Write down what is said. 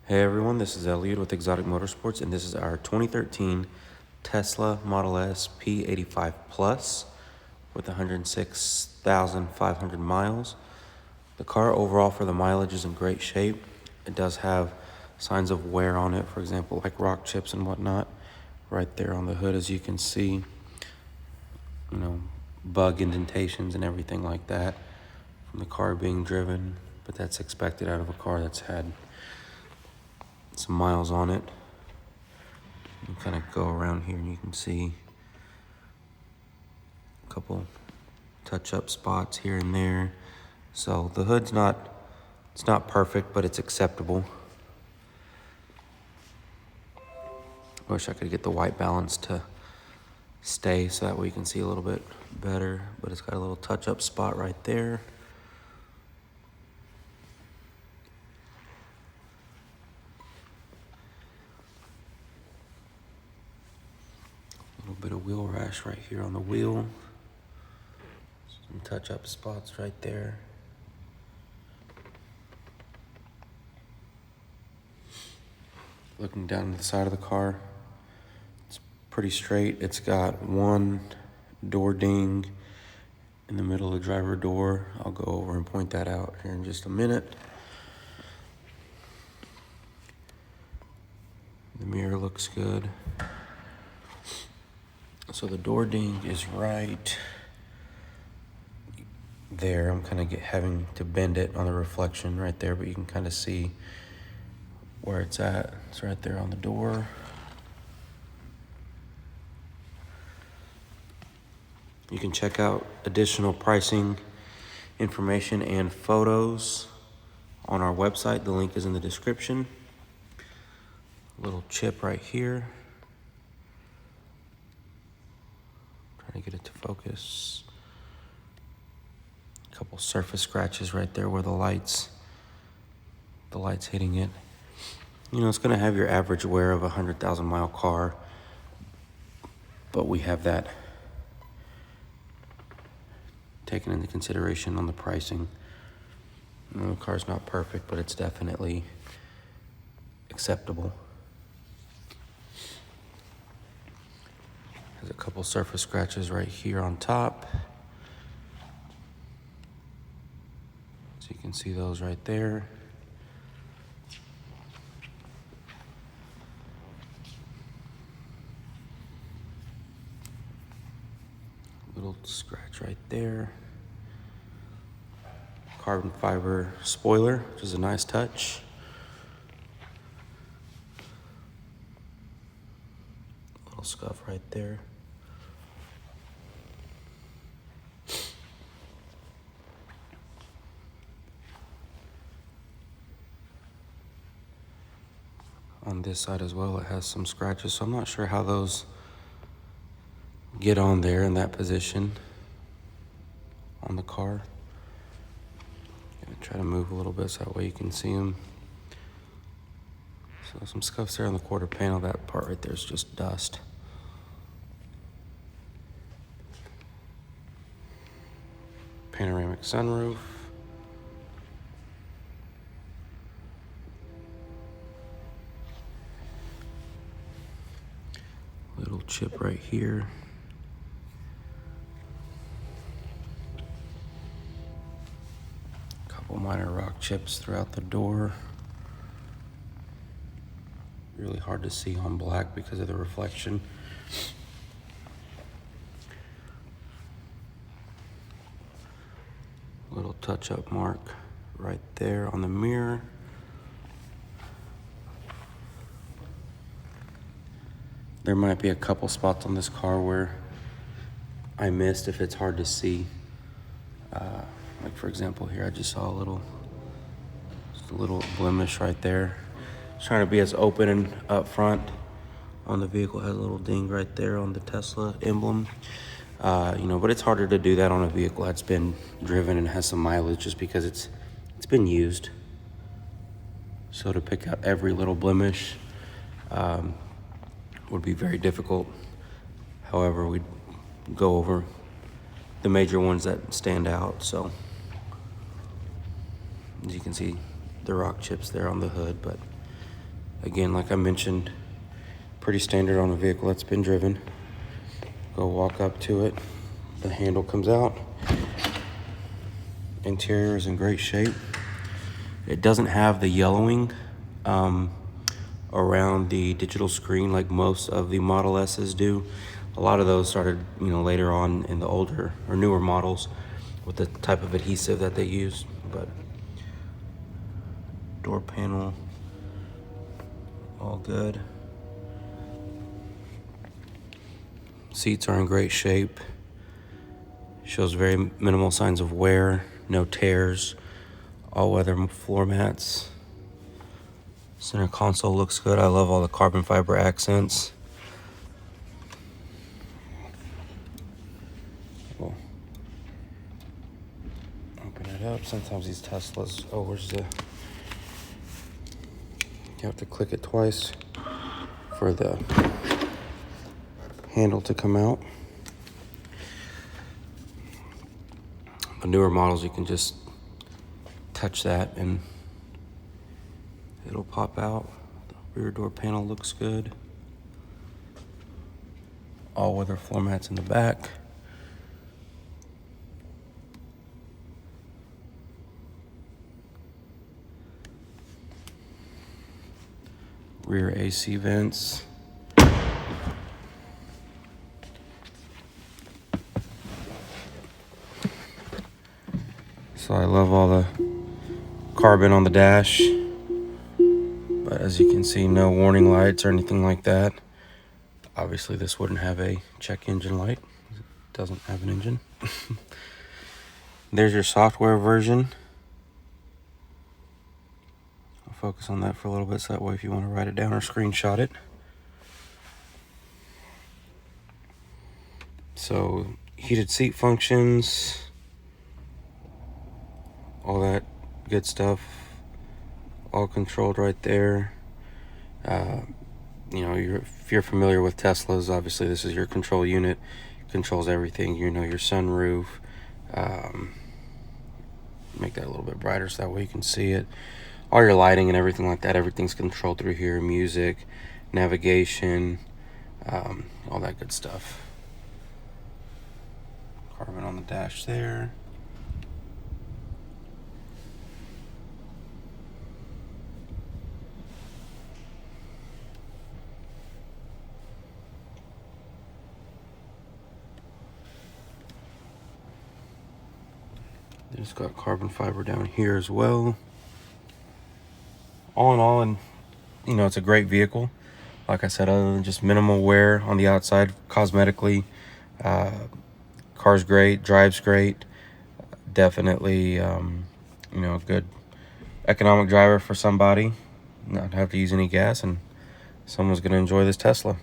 Hey everyone, this is Elliot with Exotic Motorsports, and this is our 2013 Tesla Model S P85 Plus with 106,500 miles. The car overall for the mileage is in great shape. It does have signs of wear on it, for example, like rock chips and whatnot, right there on the hood, as you can see. Bug indentations and everything like that from the car being driven, but that's expected out of a car that's had some miles on it. You kind of go around here and you can see a couple touch-up spots here and there. So the hood's it's not perfect, but it's acceptable. I wish I could get the white balance to stay so that way you can see a little bit better, but it's got a little touch-up spot right there. A little bit of wheel rash right here on the wheel. Some touch-up spots right there. Looking down the side of the car, it's pretty straight. It's got one door ding in the middle of the driver door. I'll go over and point that out here in just a minute. The mirror looks good. So the door ding is right there. I'm kind of having to bend it on the reflection right there, but you can kind of see where it's at. It's right there on the door. You can check out additional pricing information and photos on our website. The link is in the description. A little chip right here. Trying to get it to focus. A couple surface scratches right there where the light's hitting it. It's going to have your average wear of a 100,000 mile car, but we have that taken into consideration on the pricing. The car's not perfect, but it's definitely acceptable. There's a couple surface scratches right here on top. So you can see those right there. Little scratch right there. Carbon fiber spoiler, which is a nice touch. Little scuff right there. On this side as well, it has some scratches, so I'm not sure how those get on there in that position on the car. Gonna try to move a little bit so that way you can see them. So some scuffs there on the quarter panel. That part right there is just dust. Panoramic sunroof. Little chip right here. Couple minor rock chips throughout the door. Really hard to see on black because of the reflection. Little touch-up mark right there on the mirror. There might be a couple spots on this car where I missed if it's hard to see. Like for example here, I just saw a little blemish right there. Just trying to be as open and up front on the vehicle. It has a little ding right there on the Tesla emblem. But it's harder to do that on a vehicle that's been driven and has some mileage just because it's been used. So to pick out every little blemish would be very difficult. However, we'd go over the major ones that stand out. So as you can see, the rock chips there on the hood, but Again, like I mentioned, pretty standard on a vehicle that's been driven. Go walk up to it. The handle comes out. Interior is in great shape. It doesn't have the yellowing around the digital screen like most of the Model S's do. A lot of those started, later on in the older or newer models with the type of adhesive that they use. But door panel, all good. Seats are in great shape. Shows very minimal signs of wear, no tears, all weather floor mats. Center console looks good. I love all the carbon fiber accents. We'll open it up. Sometimes these Teslas, you have to click it twice for the handle to come out. The newer models, you can just touch that and it'll pop out. The rear door panel looks good. All weather floor mats in the back. Rear AC vents. So I love all the carbon on the dash, but as you can see, no warning lights or anything like that. Obviously this wouldn't have a check engine light. It doesn't have an engine. There's your software version. I'll focus on that for a little bit so that way if you want to write it down or screenshot it. So heated seat functions, all that good stuff, all controlled right there. If you're familiar with Teslas, obviously this is your control unit. Controls everything. Your sunroof. Make that a little bit brighter so that way you can see it. All your lighting and everything like that, everything's controlled through here. Music, navigation, all that good stuff. Carbon on the dash there. It's got carbon fiber down here as well. All in all, and it's a great vehicle. Like I said, other than just minimal wear on the outside, cosmetically, car's great, drives great. Definitely, a good economic driver for somebody. Not have to use any gas, and someone's going to enjoy this Tesla.